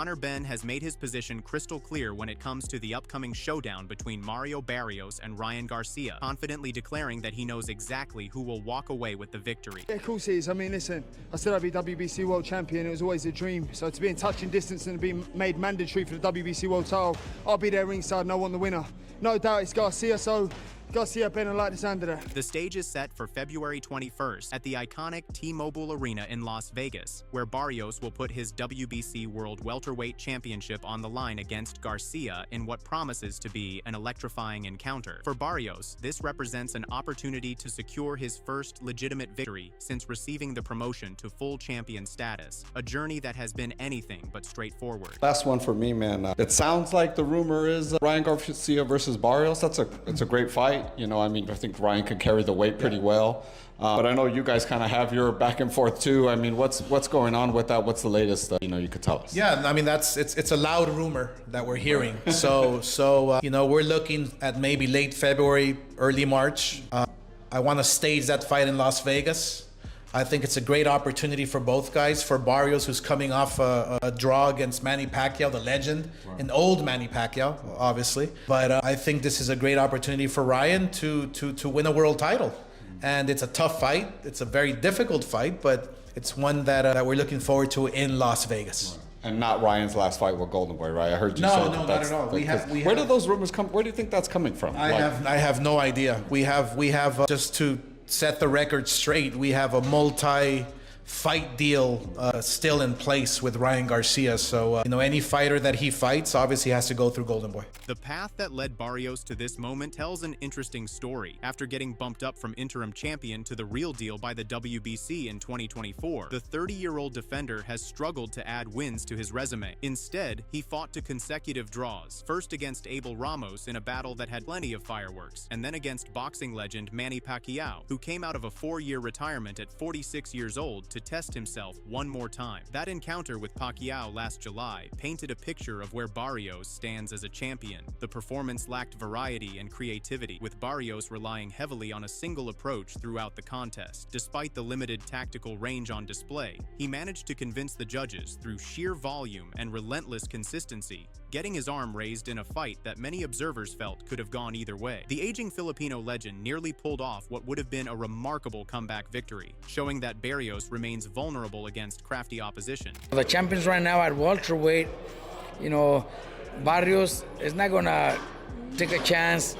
Conor Benn has made his position crystal clear when it comes to the upcoming showdown between Mario Barrios and Ryan Garcia, confidently declaring that he knows exactly who will walk away with the victory. Yeah, of course it is. I mean, listen, I said I'd be WBC World Champion. It was always a dream. So to be in touching distance and be made mandatory for the WBC World title, I'll be there ringside and I want the winner. No doubt it's Garcia, so Garcia better like the sound of that. The stage is set for February 21st at the iconic T-Mobile Arena in Las Vegas, where Barrios will put his WBC World Welterweight Championship on the line against Garcia in what promises to be an electrifying encounter. For Barrios, this represents an opportunity to secure his first legitimate victory since receiving the promotion to full champion status, a journey that has been anything but straightforward. Last one for me, man. It sounds like the rumor is Ryan Garcia versus Barrios. It's a great fight. You know, I mean, I think Ryan can carry the weight pretty well. But I know you guys kind of have your back and forth too. I mean, what's going on with that? What's the latest you could tell us? Yeah, I mean, it's a loud rumor that we're hearing. So we're looking at maybe late February, early March. I want to stage that fight in Las Vegas. I think it's a great opportunity for both guys. For Barrios, who's coming off a draw against Manny Pacquiao, the legend, an old Manny Pacquiao, obviously. But I think this is a great opportunity for Ryan to win a world title. And it's a tough fight. It's a very difficult fight, but it's one that we're looking forward to in Las Vegas. And not Ryan's last fight with Golden Boy, right? I heard you say that. No, not at all. Where do those rumors come? Where do you think that's coming from? I have no idea. We have just to set the record straight, we have a multi-fight deal still in place with Ryan Garcia. So, any fighter that he fights obviously has to go through Golden Boy. The path that led Barrios to this moment tells an interesting story. After getting bumped up from interim champion to the real deal by the WBC in 2024, the 30-year-old defender has struggled to add wins to his resume. Instead, he fought to consecutive draws, first against Abel Ramos in a battle that had plenty of fireworks, and then against boxing legend Manny Pacquiao, who came out of a 4-year retirement at 46 years old to test himself one more time. That encounter with Pacquiao last July painted a picture of where Barrios stands as a champion. The performance lacked variety and creativity, with Barrios relying heavily on a single approach throughout the contest. Despite the limited tactical range on display, he managed to convince the judges through sheer volume and relentless consistency, getting his arm raised in a fight that many observers felt could have gone either way. The aging Filipino legend nearly pulled off what would have been a remarkable comeback victory, showing that Barrios remains vulnerable against crafty opposition. The champions right now at welterweight, Barrios is not gonna take a chance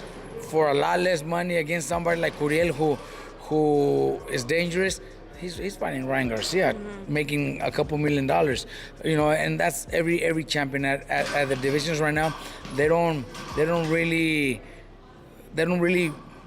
for a lot less money against somebody like Curiel who is dangerous. He's fighting Ryan Garcia, making a couple $1 million, and that's every champion at the divisions right now. They don't really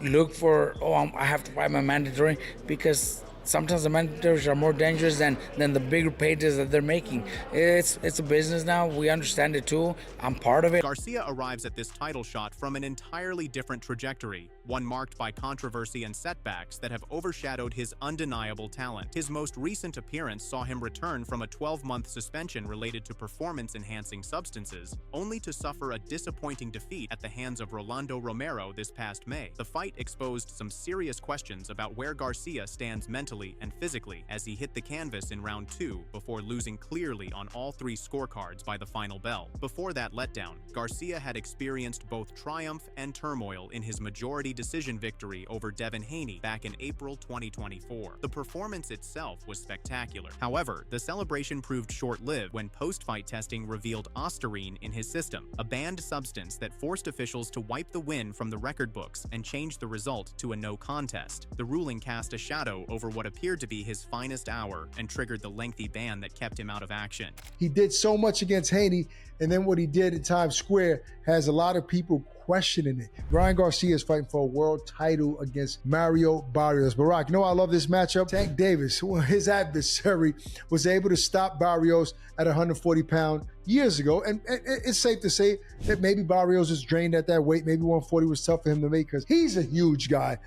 look for, I have to fight my mandatory, because sometimes the mandatories are more dangerous than the bigger pages that they're making. It's a business now. We understand it too. I'm part of it. Garcia arrives at this title shot from an entirely different trajectory, one marked by controversy and setbacks that have overshadowed his undeniable talent. His most recent appearance saw him return from a 12-month suspension related to performance-enhancing substances, only to suffer a disappointing defeat at the hands of Rolando Romero this past May. The fight exposed some serious questions about where Garcia stands mentally and physically as he hit the canvas in round 2 before losing clearly on all 3 scorecards by the final bell. Before that letdown, Garcia had experienced both triumph and turmoil in his majority decision victory over Devin Haney back in April 2024. The performance itself was spectacular. However, the celebration proved short-lived when post-fight testing revealed ostarine in his system, a banned substance that forced officials to wipe the win from the record books and change the result to a no contest. The ruling cast a shadow over what appeared to be his finest hour and triggered the lengthy ban that kept him out of action. He did so much against Haney, and then what he did at Times Square has a lot of people questioning it. Ryan Garcia is fighting for a world title against Mario Barrios. Barack, I love this matchup. Tank Davis, his adversary, was able to stop Barrios at 140 pounds years ago. And it's safe to say that maybe Barrios is drained at that weight. Maybe 140 was tough for him to make because he's a huge guy,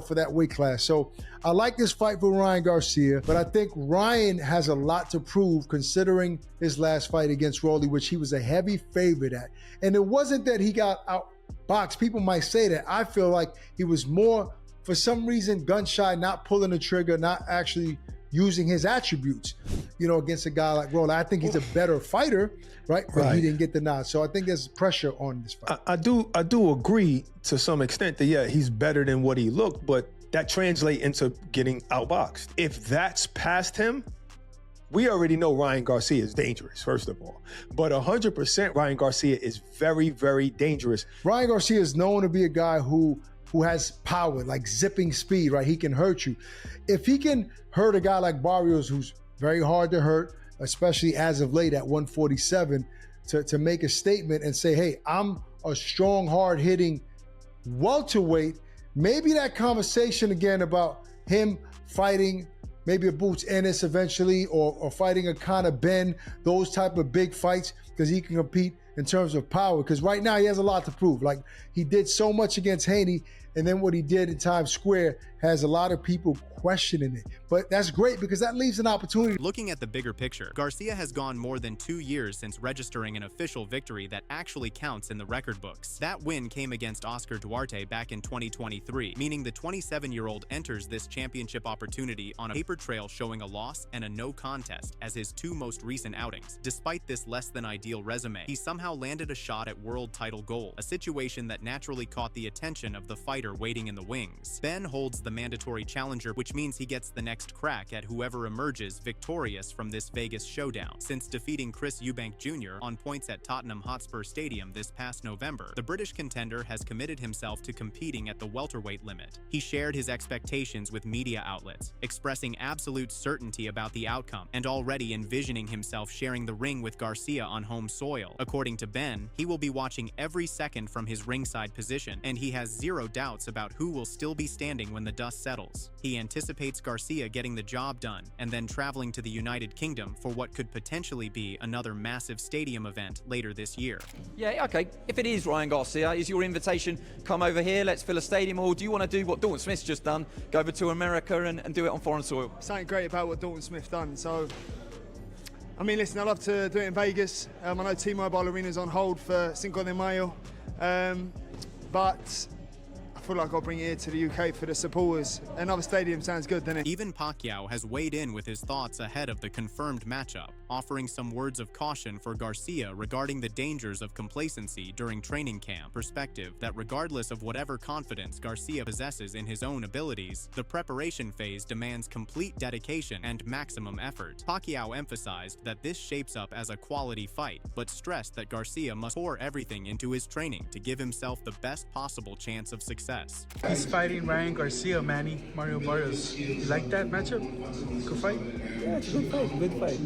for that weight class. So I like this fight for Ryan Garcia, but I think Ryan has a lot to prove considering his last fight against Rolly, which he was a heavy favorite at. And it wasn't that he got outboxed. People might say that. I feel like he was more, for some reason, gun shy, not pulling the trigger, not actually using his attributes, against a guy like Rolly. I think he's a better fighter, right? But he didn't get the nod. So I think there's pressure on this fight. I do agree to some extent that, yeah, he's better than what he looked, but that translates into getting outboxed. If that's past him, we already know Ryan Garcia is dangerous, first of all. But 100% Ryan Garcia is very, very dangerous. Ryan Garcia is known to be a guy who has power, like zipping speed, right? He can hurt you. If he can hurt a guy like Barrios, who's very hard to hurt, especially as of late at 147, to make a statement and say, hey, I'm a strong, hard-hitting welterweight, maybe that conversation again about him fighting maybe a Boots Ennis eventually, or fighting a Conor Benn, those type of big fights, because he can compete in terms of power. Because right now he has a lot to prove. Like, he did so much against Haney, and then what he did in Times Square has a lot of people questioning it. But that's great because that leaves an opportunity. Looking at the bigger picture, Garcia has gone more than 2 years since registering an official victory that actually counts in the record books. That win came against Oscar Duarte back in 2023, meaning the 27-year-old enters this championship opportunity on a paper trail showing a loss and a no contest as his 2 most recent outings. Despite this less than ideal resume, he somehow landed a shot at world title gold, a situation that naturally caught the attention of the fighter waiting in the wings. Benn holds the mandatory challenger, which means he gets the next crack at whoever emerges victorious from this Vegas showdown. Since defeating Chris Eubank Jr. on points at Tottenham Hotspur Stadium this past November, the British contender has committed himself to competing at the welterweight limit. He shared his expectations with media outlets, expressing absolute certainty about the outcome and already envisioning himself sharing the ring with Garcia on home soil. According to Benn, he will be watching every second from his ringside position, and he has zero doubts about who will still be standing when the dust settles. He anticipates Garcia getting the job done and then traveling to the United Kingdom for what could potentially be another massive stadium event later this year. Yeah, okay. If it is Ryan Garcia, is your invitation, come over here, let's fill a stadium, or do you want to do what Dalton Smith's just done, go over to America and do it on foreign soil? Something great about what Dalton Smith done. So, I mean, listen, I'd love to do it in Vegas. I know T-Mobile Arena's on hold for Cinco de Mayo, but I feel like I'll bring it here to the UK for the supporters. Another stadium sounds good, doesn't it? Even Pacquiao has weighed in with his thoughts ahead of the confirmed matchup, offering some words of caution for Garcia regarding the dangers of complacency during training camp. Perspective that regardless of whatever confidence Garcia possesses in his own abilities, the preparation phase demands complete dedication and maximum effort. Pacquiao emphasized that this shapes up as a quality fight, but stressed that Garcia must pour everything into his training to give himself the best possible chance of success. He's fighting Ryan Garcia, Manny, Mario Barrios. You like that matchup? Good fight? Yeah, it's a good fight. Good fight.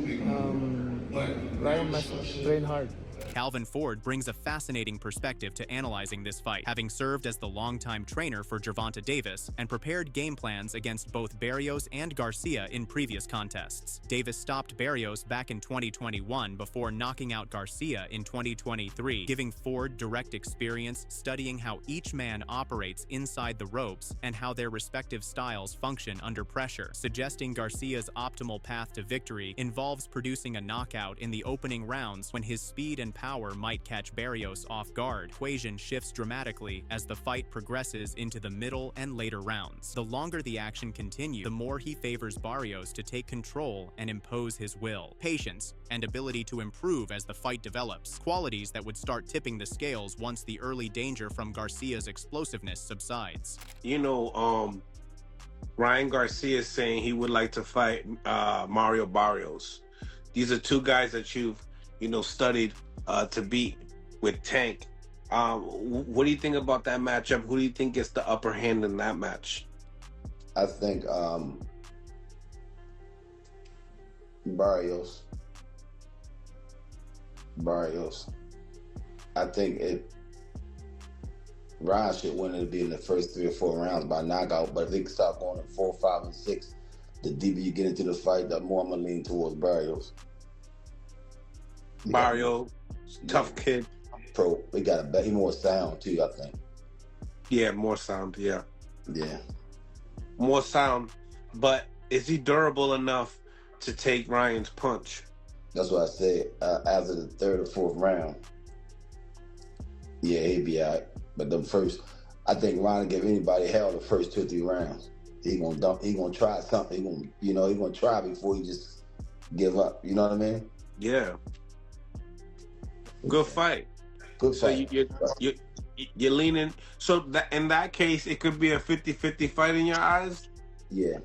Ryan must train hard. Calvin Ford brings a fascinating perspective to analyzing this fight, having served as the longtime trainer for Gervonta Davis and prepared game plans against both Barrios and Garcia in previous contests. Davis stopped Barrios back in 2021 before knocking out Garcia in 2023, giving Ford direct experience studying how each man operates inside the ropes and how their respective styles function under pressure, suggesting Garcia's optimal path to victory involves producing a knockout in the opening rounds when his speed and power might catch Barrios off guard. Equation shifts dramatically as the fight progresses into the middle and later rounds. The longer the action continues, the more he favors Barrios to take control and impose his will. Patience and ability to improve as the fight develops, qualities that would start tipping the scales once the early danger from Garcia's explosiveness subsides. You know, Ryan Garcia is saying he would like to fight Mario Barrios. These are 2 guys that you've studied to beat with Tank. What do you think about that matchup? Who do you think gets the upper hand in that match? I think Barrios. I think Ryan should win it, be in the first 3 or 4 rounds by knockout, but if they can start going at 4, 5, and 6, the deeper you get into the fight, the more I'm gonna lean towards Barrios. Barrio, tough kid. Pro, he got a bet. He more sound too, I think. Yeah, more sound. Yeah. Yeah. More sound, but is he durable enough to take Ryan's punch? That's what I said. After the 3rd or 4th round, yeah, he'd be out. But the first, I think Ryan give anybody hell the first 2 or 3 rounds. he gonna try something. He gonna try before he just give up. You know what I mean? Yeah. Good fight. Good So fight. you're leaning. So that in that case, it could be a 50-50 fight in your eyes. Yeah.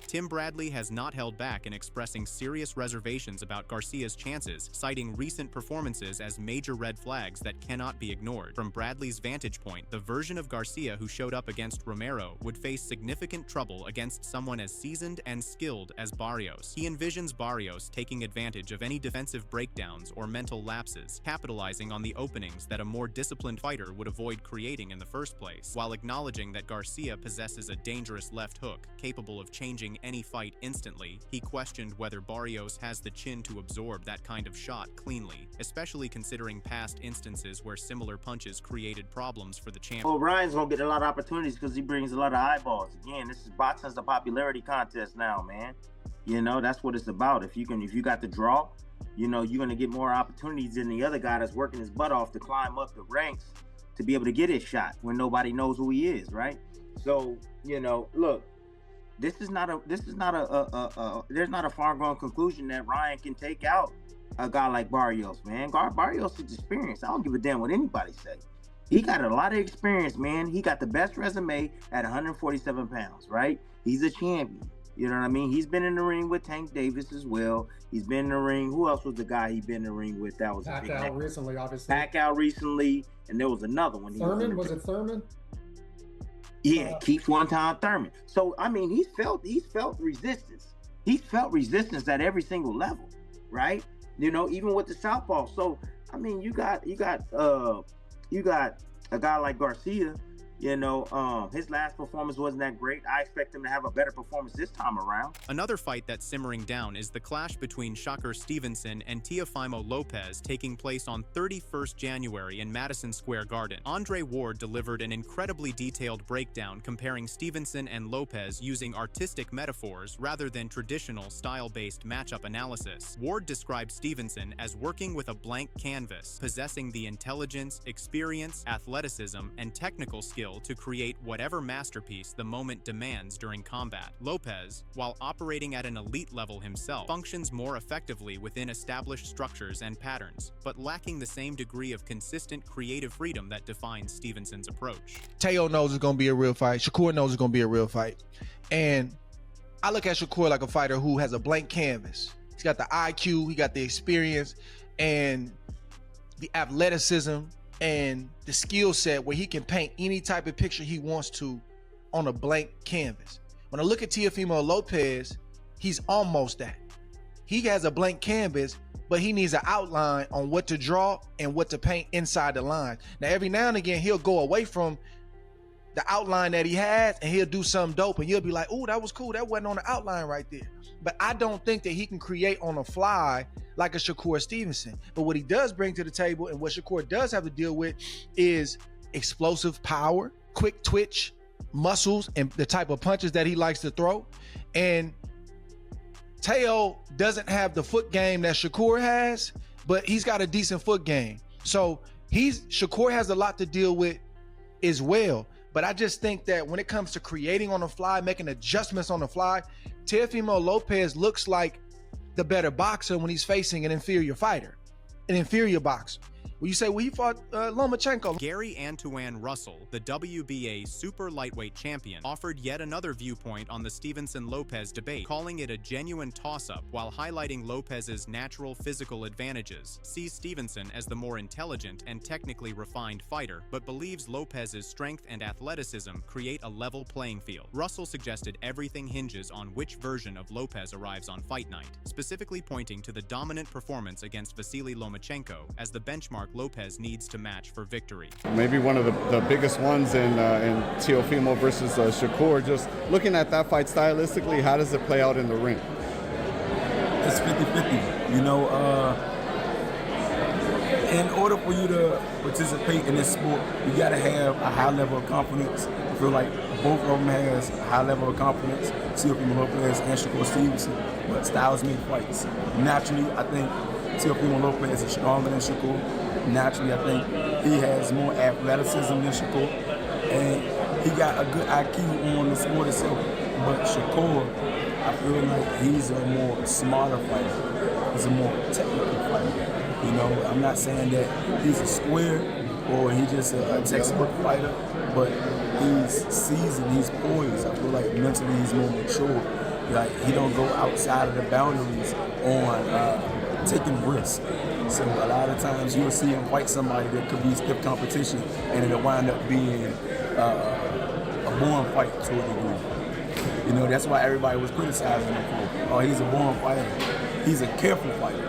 Tim Bradley has not held back in expressing serious reservations about Garcia's chances, citing recent performances as major red flags that cannot be ignored. From Bradley's vantage point, the version of Garcia who showed up against Romero would face significant trouble against someone as seasoned and skilled as Barrios. He envisions Barrios taking advantage of any defensive breakdowns or mental lapses, capitalizing on the openings that a more disciplined fighter would avoid creating in the first place, while acknowledging that Garcia possesses a dangerous left hook capable of changing any fight instantly. He questioned whether Barrios has the chin to absorb that kind of shot cleanly, especially considering past instances where similar punches created problems for the champion. Well, Ryan's gonna get a lot of opportunities because he brings a lot of eyeballs. Again, this is boxing's a popularity contest now, man. You know, that's what it's about. If you got the draw, you know, you're gonna get more opportunities than the other guy that's working his butt off to climb up the ranks to be able to get his shot when nobody knows who he is, right? So, you know, look. There's not a far-going conclusion that Ryan can take out a guy like Barrios, man. Barrios is experienced. I don't give a damn what anybody say. He got a lot of experience, man. He got the best resume at 147 pounds, right? He's a champion. You know what I mean? He's been in the ring with Tank Davis as well. He's been in the ring. Who else was the guy he been in the ring with? That was Pacquiao recently, obviously. Pacquiao recently, and there was another one. Thurman, was it Thurman? Yeah, keeps one time Thurman. So I mean, he's felt resistance. He's felt resistance at every single level, right? You know, even with the southpaw. So I mean, you got a guy like Garcia. You know, his last performance wasn't that great. I expect him to have a better performance this time around. Another fight that's simmering down is the clash between Shakur Stevenson and Teofimo Lopez taking place on 31st January in Madison Square Garden. Andre Ward delivered an incredibly detailed breakdown comparing Stevenson and Lopez using artistic metaphors rather than traditional style-based matchup analysis. Ward described Stevenson as working with a blank canvas, possessing the intelligence, experience, athleticism, and technical skill to create whatever masterpiece the moment demands during combat. Lopez, while operating at an elite level himself, functions more effectively within established structures and patterns, but lacking the same degree of consistent creative freedom that defines Stevenson's approach. Teo knows it's going to be a real fight. Shakur knows it's going to be a real fight. And I look at Shakur like a fighter who has a blank canvas. He's got the IQ, he got the experience, and the athleticism, and the skill set where he can paint any type of picture he wants to on a blank canvas. When I look at Teofimo Lopez, he's almost that. He has a blank canvas, but he needs an outline on what to draw and what to paint inside the line. Now, every now and again, he'll go away from the outline that he has and he'll do something dope and you'll be like, oh, that was cool. That wasn't on the outline right there. But I don't think that he can create on the fly like a Shakur Stevenson. But what he does bring to the table and what Shakur does have to deal with is explosive power, quick twitch, muscles, and the type of punches that he likes to throw. And Teo doesn't have the foot game that Shakur has, but he's got a decent foot game. So Shakur has a lot to deal with as well. But I just think that when it comes to creating on the fly, making adjustments on the fly, Teofimo Lopez looks like the better boxer when he's facing an inferior fighter, an inferior boxer. Well, you say, well, he fought Lomachenko. Gary Antoine Russell, the WBA super lightweight champion, offered yet another viewpoint on the Stevenson-Lopez debate, calling it a genuine toss-up while highlighting Lopez's natural physical advantages, sees Stevenson as the more intelligent and technically refined fighter, but believes Lopez's strength and athleticism create a level playing field. Russell suggested everything hinges on which version of Lopez arrives on fight night, specifically pointing to the dominant performance against Vasily Lomachenko as the benchmark Lopez needs to match for victory. Maybe one of the biggest ones in Teofimo versus Shakur. Just looking at that fight stylistically, how does it play out in the ring? It's 50-50. You know, in order for you to participate in this sport, you got to have a high level of confidence. I feel like both of them has a high level of confidence, Teofimo Lopez and Shakur Stevenson, but styles make fights. Naturally, I think Teofimo Lopez is stronger than Shakur. Naturally, I think he has more athleticism than Shakur. And he got a good IQ on the sport itself. But Shakur, I feel like he's a more smarter fighter. He's a more technical fighter. You know, I'm not saying that he's a square or he's just a textbook fighter, but he's seasoned, he's poised. I feel like mentally he's more mature. Like, he don't go outside of the boundaries on taking risks. So a lot of times you'll see him fight somebody that could be stiff competition, and it'll wind up being a born fight to a degree. You know, that's why everybody was criticizing him for, oh, he's a born fighter. He's a careful fighter.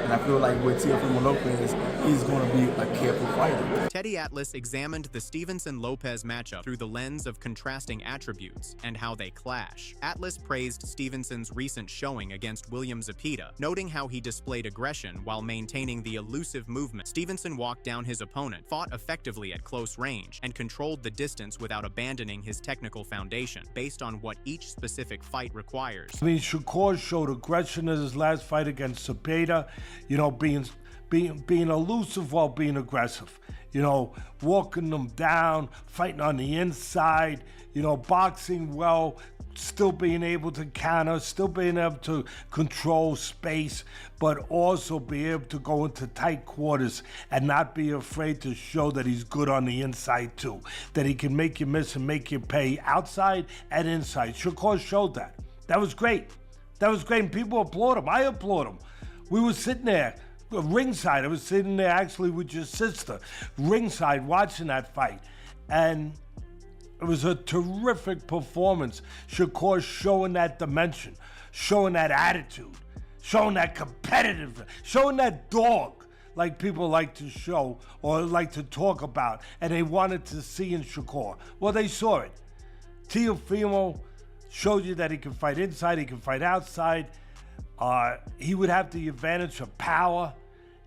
And I feel like with Teofimo Lopez, he's going to be a careful fighter. Teddy Atlas examined the Stevenson-Lopez matchup through the lens of contrasting attributes and how they clash. Atlas praised Stevenson's recent showing against William Zepeda, noting how he displayed aggression while maintaining the elusive movement. Stevenson walked down his opponent, fought effectively at close range, and controlled the distance without abandoning his technical foundation, based on what each specific fight requires. I mean, Shakur showed aggression in his last fight against Zepeda, you know, being elusive while being aggressive, you know, walking them down, fighting on the inside, you know, boxing well, still being able to counter, still being able to control space, but also be able to go into tight quarters and not be afraid to show that he's good on the inside too, that he can make you miss and make you pay outside and inside. Shakur showed that. That was great. That was great, and people applaud him. I applaud him. We were sitting there, ringside. I was sitting there actually with your sister, ringside, watching that fight. And it was a terrific performance. Shakur showing that dimension, showing that attitude, showing that competitiveness, showing that dog like people like to show or like to talk about, and they wanted to see in Shakur. Well, they saw it. Teofimo showed you that he can fight inside, he can fight outside. He would have the advantage of power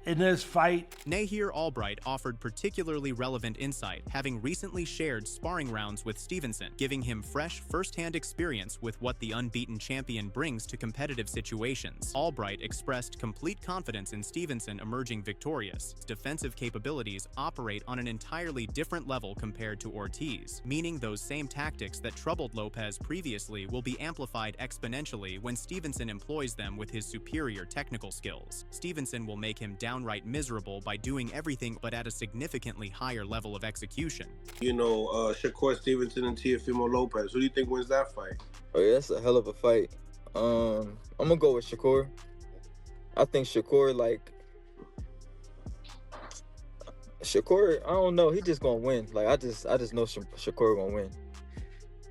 in this fight. Nahir Albright offered particularly relevant insight, having recently shared sparring rounds with Stevenson, giving him fresh first-hand experience with what the unbeaten champion brings to competitive situations. Albright expressed complete confidence in Stevenson emerging victorious. His defensive capabilities operate on an entirely different level compared to Ortiz, meaning those same tactics that troubled Lopez previously will be amplified exponentially when Stevenson employs them with his superior technical skills. Stevenson will make him downright miserable by doing everything but at a significantly higher level of execution. You know, Shakur Stevenson and Teofimo Lopez. Who do you think wins that fight? Oh yeah, that's a hell of a fight. I'm gonna go with Shakur. I think Shakur, I don't know. He just gonna win. Like I just know Shakur gonna win.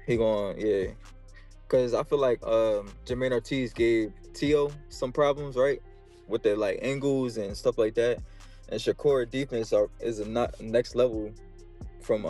He gonna, yeah. Cause I feel like Jermaine Ortiz gave Teo some problems, right? With their angles and stuff like that, and Shakur defense is a next level from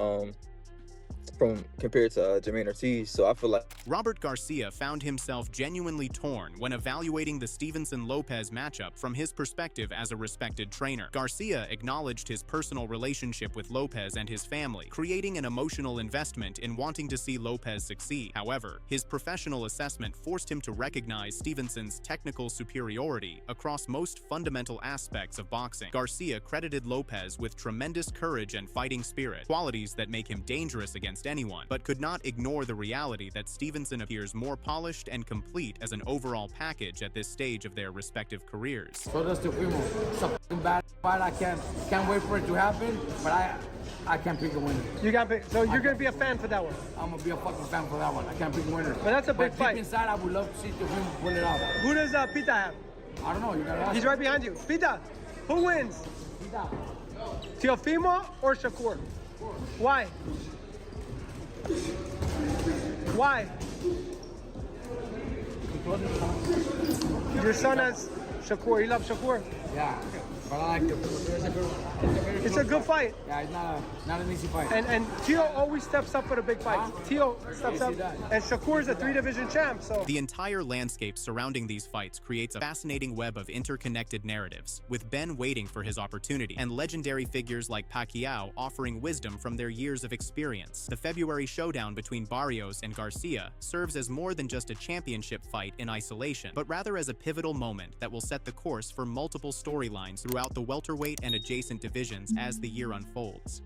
compared to Jermaine Ortiz. So I feel like Robert Garcia found himself genuinely torn when evaluating the Stevenson-Lopez matchup from his perspective as a respected trainer. Garcia acknowledged his personal relationship with Lopez and his family, creating an emotional investment in wanting to see Lopez succeed. However, his professional assessment forced him to recognize Stevenson's technical superiority across most fundamental aspects of boxing. Garcia credited Lopez with tremendous courage and fighting spirit, qualities that make him dangerous against anyone, but could not ignore the reality that Stevenson appears more polished and complete as an overall package at this stage of their respective careers. So does Teofimo. It's a fucking bad fight. I can't wait for it to happen, but I can't pick a winner. You can't pick, so you're gonna be a fan for that one? I'm gonna be a fucking fan for that one. I can't pick a winner. But that's a big fight. Deep inside, I would love to see Teofimo pull it out. Who does Pita have? I don't know. You gotta ask. He's right behind you. Pita, who wins? Pita. Teofimo or Shakur? Why? Why? Your son has Shakur. You love Shakur? Yeah, but I like Teofimo. It's a good fight. Yeah, it's not an easy fight. And Teo always steps up for the big fights. Teo steps up, and Shakur's a 3-division champ. So the entire landscape surrounding these fights creates a fascinating web of interconnected narratives, with Ben waiting for his opportunity, and legendary figures like Pacquiao offering wisdom from their years of experience. The February showdown between Barrios and Garcia serves as more than just a championship fight in isolation, but rather as a pivotal moment that will set the course for multiple storylines throughout the welterweight and adjacent divisions as the year unfolds.